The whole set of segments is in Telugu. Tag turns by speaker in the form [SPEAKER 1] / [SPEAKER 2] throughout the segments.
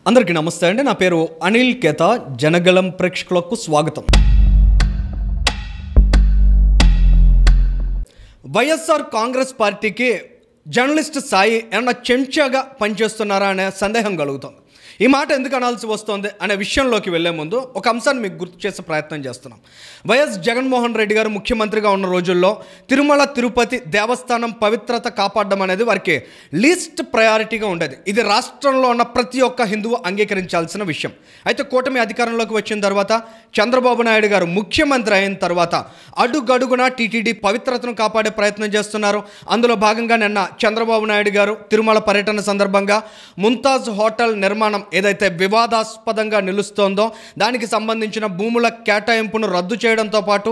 [SPEAKER 1] అందరికీ నమస్తే అండి. నా పేరు అనిల్ కేతా. జనగలం ప్రేక్షకులకు స్వాగతం. వైఎస్ఆర్ కాంగ్రెస్ పార్టీకి జర్నలిస్ట్ సాయి ఏమన్నా చెంచాగా పనిచేస్తున్నారా అనే సందేహం కలుగుతుంది. ఈ మాట ఎందుకు అనాల్సి వస్తుంది అనే విషయంలోకి వెళ్లే ముందు ఒక అంశాన్ని మీకు గుర్తు చేసే ప్రయత్నం చేస్తున్నాం. వైఎస్ జగన్మోహన్ రెడ్డి గారు ముఖ్యమంత్రిగా ఉన్న రోజుల్లో తిరుమల తిరుపతి దేవస్థానం పవిత్రత కాపాడడం అనేది వారికి లీస్ట్ ప్రయారిటీగా ఉండేది. ఇది రాష్ట్రంలో ఉన్న ప్రతి ఒక్క హిందువు అంగీకరించాల్సిన విషయం. అయితే కూటమి అధికారంలోకి వచ్చిన తర్వాత చంద్రబాబు నాయుడు గారు ముఖ్యమంత్రి అయిన తర్వాత అడుగడుగునా టీటీడీ పవిత్రతను కాపాడే ప్రయత్నం చేస్తున్నారు. అందులో భాగంగా నిన్న చంద్రబాబు నాయుడు గారు తిరుమల పర్యటన సందర్భంగా ముంతాజ్ హోటల్ నిర్మాణం ఏదైతే వివాదాస్పదంగా నిలుస్తోందో దానికి సంబంధించిన భూముల కేటాయింపును రద్దు చేయడంతో పాటు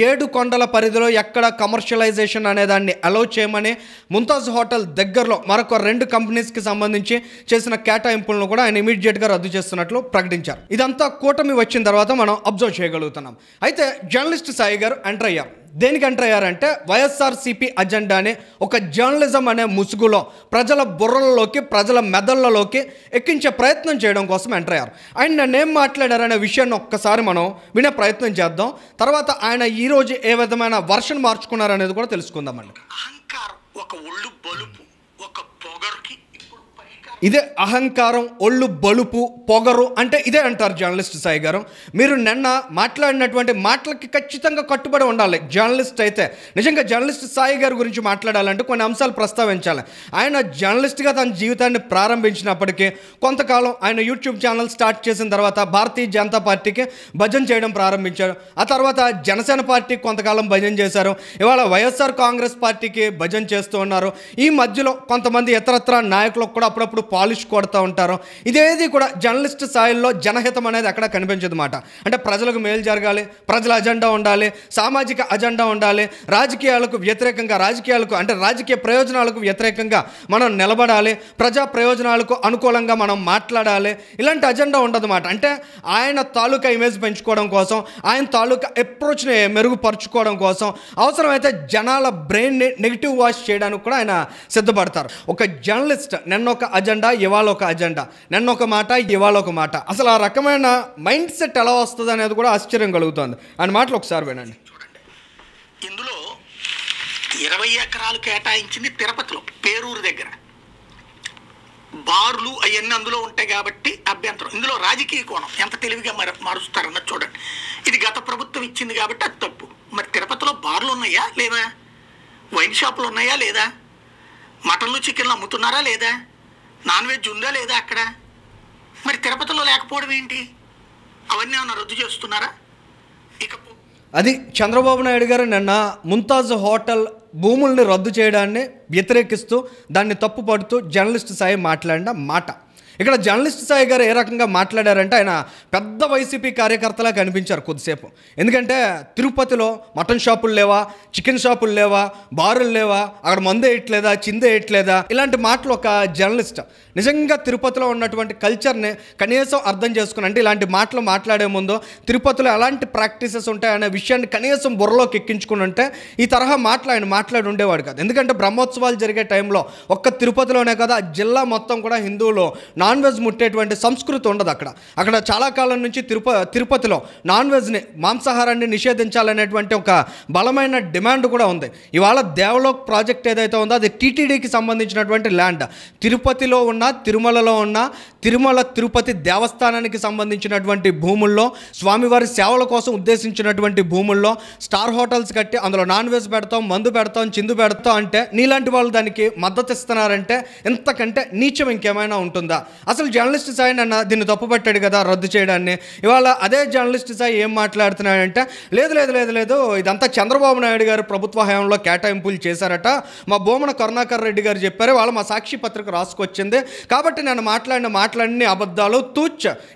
[SPEAKER 1] 7 కొండల పరిధిలో ఎక్కడ కమర్షియలైజేషన్ అనే దాన్ని అలౌ చేయమని ముంతాజ్ హోటల్ దగ్గరలో మరొక 2 కంపెనీస్కి సంబంధించి చేసిన కేటాయింపులను కూడా ఆయన ఇమీడియట్గా రద్దు చేస్తున్నట్లు ప్రకటించారు. ఇదంతా కూటమి వచ్చిన తర్వాత మనం అబ్జర్వ్ చేయగలుగుతున్నాం. అయితే జర్నలిస్ట్ సాయి గారు ఎంటర్ అయ్యారు. దేనికి ఎంటర్ అయ్యారంటే వైఎస్ఆర్సీపీ అజెండాని ఒక జర్నలిజం అనే ముసుగులో ప్రజల బుర్రలలోకి ప్రజల మెదళ్లలోకి ఎక్కించే ప్రయత్నం చేయడం కోసం ఎంటర్ అయ్యారు. ఆయన నన్నేం మాట్లాడారనే విషయాన్ని ఒక్కసారి మనం వినే ప్రయత్నం చేద్దాం. తర్వాత ఆయన ఈరోజు ఏ విధమైన వర్షన్ మార్చుకున్నారనేది కూడా తెలుసుకుందామండి.
[SPEAKER 2] అహంకారం ఒక ఒళ్ళు బలుపు ఒక పొగరుకి
[SPEAKER 1] ఇదే అహంకారం, ఒళ్ళు బలుపు, పొగరు అంటే ఇదే అంటారు జర్నలిస్ట్ సాయి గారు. మీరు నిన్న మాట్లాడినటువంటి మాటలకి ఖచ్చితంగా కట్టుబడి ఉండాలి. జర్నలిస్ట్ అయితే నిజంగా జర్నలిస్ట్ సాయి గారి గురించి మాట్లాడాలంటే కొన్ని అంశాలు ప్రస్తావించాలి. ఆయన జర్నలిస్ట్గా తన జీవితాన్ని ప్రారంభించినప్పటికీ కొంతకాలం ఆయన యూట్యూబ్ ఛానల్ స్టార్ట్ చేసిన తర్వాత భారతీయ జనతా పార్టీకి భజన చేయడం ప్రారంభించారు. ఆ తర్వాత జనసేన పార్టీకి కొంతకాలం భజన చేశారు. ఇవాళ వైఎస్ఆర్ కాంగ్రెస్ పార్టీకి భజన చేస్తూ ఉన్నారు. ఈ మధ్యలో కొంతమంది ఇతరత్ర నాయకులకు కూడా అప్పుడప్పుడు పాలిష్ కొడుతూ ఉంటారు. ఇదేది కూడా జర్నలిస్ట్ స్థాయిలో జనహితం అనేది ఎక్కడ కనిపించదు మాట. అంటే ప్రజలకు మేలు జరగాలి, ప్రజల అజెండా ఉండాలి, సామాజిక అజెండా ఉండాలి, రాజకీయాలకు వ్యతిరేకంగా అంటే రాజకీయ ప్రయోజనాలకు వ్యతిరేకంగా మనం నిలబడాలి, ప్రజా ప్రయోజనాలకు అనుకూలంగా మనం మాట్లాడాలి. ఇలాంటి అజెండా ఉండదు మాట. అంటే ఆయన తాలూకా ఇమేజ్ పెంచుకోవడం కోసం, ఆయన తాలూకా అప్రోచ్ని మెరుగుపరుచుకోవడం కోసం అవసరమైతే జనాల బ్రెయిన్ని నెగిటివ్ వాష్ చేయడానికి కూడా ఆయన సిద్ధపడతారు. ఒక జర్నలిస్ట్ నిన్న ఒక అజెండా, ఇవాళ ఒక అజెండా, నిన్న ఒక మాట, ఇవాళ ఒక మాట. అసలు ఆ రకమైన మైండ్ సెట్ ఎలా వస్తుంది అనేది కూడా ఆశ్చర్యం కలుగుతుంది. ఆయన మాటలు ఒకసారి వినండి.
[SPEAKER 2] చూడండి, ఇందులో 20 ఎకరాలు కేటాయించింది తిరుపతిలో పేరూరు దగ్గర. బార్లు అవన్నీ అందులో ఉంటాయి కాబట్టి అభ్యంతరం. ఇందులో రాజకీయ కోణం ఎంత తెలివిగా మారుస్తారన్నది చూడండి. ఇది గత ప్రభుత్వం ఇచ్చింది కాబట్టి అది తప్పు. మరి తిరుపతిలో బార్లు ఉన్నాయా లేదా? వైన్ షాపులు ఉన్నాయా లేదా? మటన్లు చికెన్లు అమ్ముతున్నారా లేదా? నాన్ వెజ్ ఉందా లేదా అక్కడ? మరి తిరుపతిలో లేకపోవడం ఏంటి? అవన్నీ ఏమన్నా రద్దు చేస్తున్నారా?
[SPEAKER 1] అది చంద్రబాబు నాయుడు గారు నిన్న ముంతాజ్ హోటల్ భూముల్ని రద్దు చేయడాన్ని వ్యతిరేకిస్తూ దాన్ని తప్పుపడుతూ జర్నలిస్ట్ సాయి మాట్లాడిన మాట. ఇక్కడ జర్నలిస్ట్ సాయి గారు ఏ రకంగా మాట్లాడారంటే ఆయన పెద్ద వైసీపీ కార్యకర్తలా కనిపించారు కొద్దిసేపు. ఎందుకంటే తిరుపతిలో మటన్ షాపులు లేవా, చికెన్ షాపులు లేవా, బారులు లేవా, అక్కడ మందు వేయట్లేదా, చిందే వేయట్లేదా, ఇలాంటి మాటలు ఒక జర్నలిస్ట్ నిజంగా తిరుపతిలో ఉన్నటువంటి కల్చర్ని కనీసం అర్థం చేసుకుని, అంటే ఇలాంటి మాటలు మాట్లాడే ముందు తిరుపతిలో ఎలాంటి ప్రాక్టీసెస్ ఉంటాయనే విషయాన్ని కనీసం బుర్రలోకి ఎక్కించుకుని ఉంటే ఈ తరహా మాటలు ఆయన మాట్లాడి ఉండేవాడు కాదు. ఎందుకంటే బ్రహ్మోత్సవాలు జరిగే టైంలో ఒక్క తిరుపతిలోనే కదా జిల్లా మొత్తం కూడా హిందువులు నాన్ వెజ్ ముట్టేటువంటి సంస్కృతి ఉండదు. అక్కడ చాలా కాలం నుంచి తిరుపతిలో నాన్ వెజ్ని, మాంసాహారాన్ని నిషేధించాలనేటువంటి ఒక బలమైన డిమాండ్ కూడా ఉంది. ఇవాళ దేవలోక్ ప్రాజెక్ట్ ఏదైతే ఉందో అది టీటీడీకి సంబంధించినటువంటి ల్యాండ్. తిరుపతిలో ఉన్న, తిరుమలలో ఉన్న తిరుమల తిరుపతి దేవస్థానానికి సంబంధించినటువంటి భూముల్లో, స్వామివారి సేవల కోసం ఉద్దేశించినటువంటి భూముల్లో స్టార్ హోటల్స్ కట్టి అందులో నాన్ వెజ్ పెడతాం, మందు పెడతాం, చిందు పెడతాం అంటే నీలాంటి వాళ్ళు దానికి మద్దతు ఇస్తున్నారంటే ఇంతకంటే నీచం ఇంకేమైనా ఉంటుందా? అసలు జర్నలిస్ట్ సాయి నన్న దీన్ని తప్పుపట్టాడు కదా రద్దు చేయడాన్ని. ఇవాళ అదే జర్నలిస్ట్ సాయి ఏం మాట్లాడుతున్నాడంటే లేదు ఇదంతా చంద్రబాబు నాయుడు గారు ప్రభుత్వ హయాంలో కేటాయింపులు చేశారట, మా భూమన కరుణాకర్ రెడ్డి గారు చెప్పారు, వాళ్ళు మా సాక్షి పత్రిక రాసుకొచ్చింది కాబట్టి నేను మాట్లాడిన మాటలన్నీ అబద్ధాలు,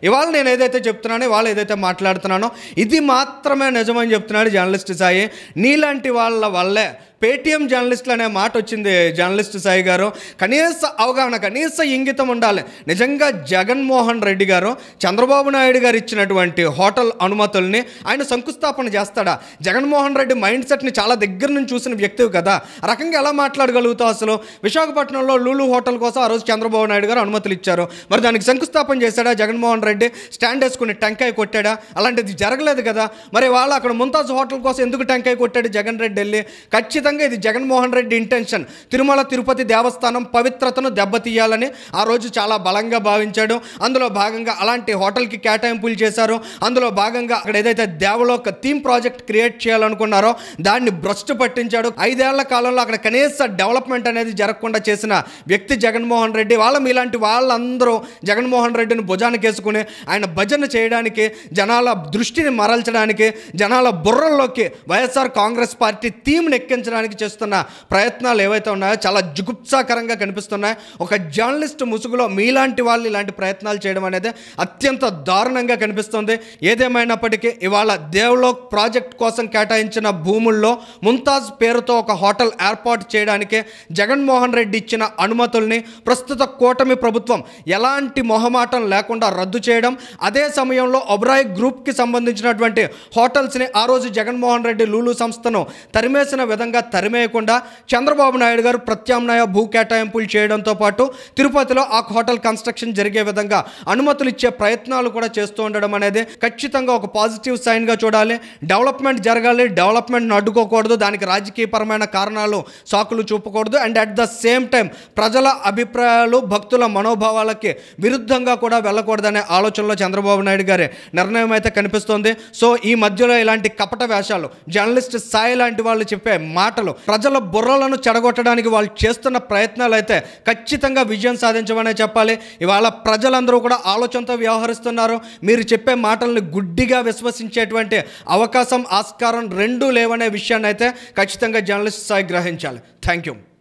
[SPEAKER 1] ఇవాళ నేను ఏదైతే చెప్తున్నానో, ఇవాళ ఏదైతే మాట్లాడుతున్నానో ఇది మాత్రమే నిజమని చెప్తున్నాడు జర్నలిస్ట్ సాయి. నీలాంటి వాళ్ళ వల్లే పేటీఎం జర్నలిస్టులు అనే మాట వచ్చింది జర్నలిస్ట్ సాయి గారు. కనీస అవగాహన, కనీస ఇంగితం ఉండాలి. నిజంగా జగన్మోహన్ రెడ్డి గారు చంద్రబాబు నాయుడు గారు ఇచ్చినటువంటి హోటల్ అనుమతుల్ని ఆయన శంకుస్థాపన చేస్తాడా? జగన్మోహన్ రెడ్డి మైండ్ సెట్ని చాలా దగ్గర నుంచి చూసిన వ్యక్తివి కదా, రకంగా ఎలా మాట్లాడగలుగుతావు అసలు? విశాఖపట్నంలో లూలు హోటల్ కోసం ఆ రోజు చంద్రబాబు నాయుడు గారు అనుమతులు ఇచ్చారు, మరి దానికి శంకుస్థాపన చేశాడా జగన్మోహన్ రెడ్డి? స్టాండ్ వేసుకుని టెంకాయ కొట్టాడా? అలాంటిది జరగలేదు కదా. మరి వాళ్ళు అక్కడ ముంతాజ్ హోటల్ కోసం ఎందుకు టెంకాయ కొట్టాడు జగన్ రెడ్డి వెళ్ళి? ఖచ్చితంగా ఇది జగన్మోహన్ రెడ్డి ఇంటెన్షన్. తిరుమల తిరుపతి దేవస్థానం పవిత్రతను దెబ్బతీయాలని ఆ రోజు చాలా బలంగా భావించాడు. అందులో భాగంగా అలాంటి హోటల్కి కేటాయింపులు చేశారు. అందులో భాగంగా అక్కడ ఏదైతే దేవలోక థీమ్ ప్రాజెక్ట్ క్రియేట్ చేయాలనుకున్నారో దాన్ని భ్రష్టు పట్టించాడు. 5 ఏళ్ల కాలంలో అక్కడ కనీస డెవలప్మెంట్ అనేది జరగకుండా చేసిన వ్యక్తి జగన్మోహన్ రెడ్డి. మీలాంటి వాళ్ళందరూ జగన్మోహన్ రెడ్డిని భుజానికి వేసుకుని ఆయన భజన చేయడానికి, జనాల దృష్టిని మరల్చడానికి, జనాల బుర్రల్లోకి వైఎస్ఆర్ కాంగ్రెస్ పార్టీ థీమ్ని ఎక్కించడానికి చేస్తున్న ప్రయత్నాలు ఏవైతే ఉన్నాయో చాలా జుగుప్సాకరంగా కనిపిస్తున్నాయి. ఒక జర్నలిస్ట్ ముసుగులో మీలాంటి వాళ్ళు ఇలాంటి ప్రయత్నాలు చేయడం అనేది అత్యంత దారుణంగా కనిపిస్తుంది. ఏదేమైనప్పటికీ ఇవాళ దేవ్లోక్ ప్రాజెక్ట్ కోసం కేటాయించిన భూముల్లో ముంతాజ్ పేరుతో ఒక హోటల్ ఏర్పాటు చేయడానికి జగన్మోహన్ రెడ్డి ఇచ్చిన అనుమతుల్ని ప్రస్తుత కూటమి ప్రభుత్వం ఎలాంటి మొహమాటం లేకుండా రద్దు చేయడం, అదే సమయంలో ఒబెరాయ్ గ్రూప్కి సంబంధించినటువంటి హోటల్స్ని ఆ రోజు జగన్మోహన్ రెడ్డి లూలు సంస్థను తరిమేసిన విధంగా తరిమేయకుండా చంద్రబాబు నాయుడు గారు ప్రత్యామ్నాయ భూ కేటాయింపులు చేయడంతో పాటు తిరుపతిలో ఆ హోటల్ కన్స్ట్రక్షన్ జరిగే విధంగా అనుమతులు ఇచ్చే ప్రయత్నాలు కూడా చేస్తూ ఉండడం అనేది ఖచ్చితంగా ఒక పాజిటివ్ సైన్గా చూడాలి. డెవలప్మెంట్ జరగాలి, డెవలప్మెంట్ని అడ్డుకోకూడదు, దానికి రాజకీయపరమైన కారణాలు సాకులు చూపకూడదు. And at the same time ప్రజల అభిప్రాయాలు, భక్తుల మనోభావాలకి విరుద్ధంగా కూడా వెళ్ళకూడదనే ఆలోచనలో చంద్రబాబు నాయుడు గారి నిర్ణయం అయితే కనిపిస్తోంది. సో ఈ మధ్యలో ఇలాంటి కపట వేషాలు, జర్నలిస్ట్ సాయి లాంటి వాళ్ళు చెప్పే మాటలు, ప్రజల బుర్రలను చెడగొట్టడానికి వాళ్ళు చేస్తున్న ప్రయత్నాలు అయితే ఖచ్చితంగా విజయం సాధించమనే చెప్పాలి. ఇవాళ ప్రజలందరూ కూడా ఆలోచనతో వ్యవహరిస్తున్నారు. మీరు చెప్పే మాటల్ని గుడ్డిగా విశ్వసించేటువంటి అవకాశం, ఆస్కారం రెండూ లేవనే విషయాన్ని అయితే ఖచ్చితంగా జర్నలిస్ట్ సాయి గ్రహించాలి. Thank you.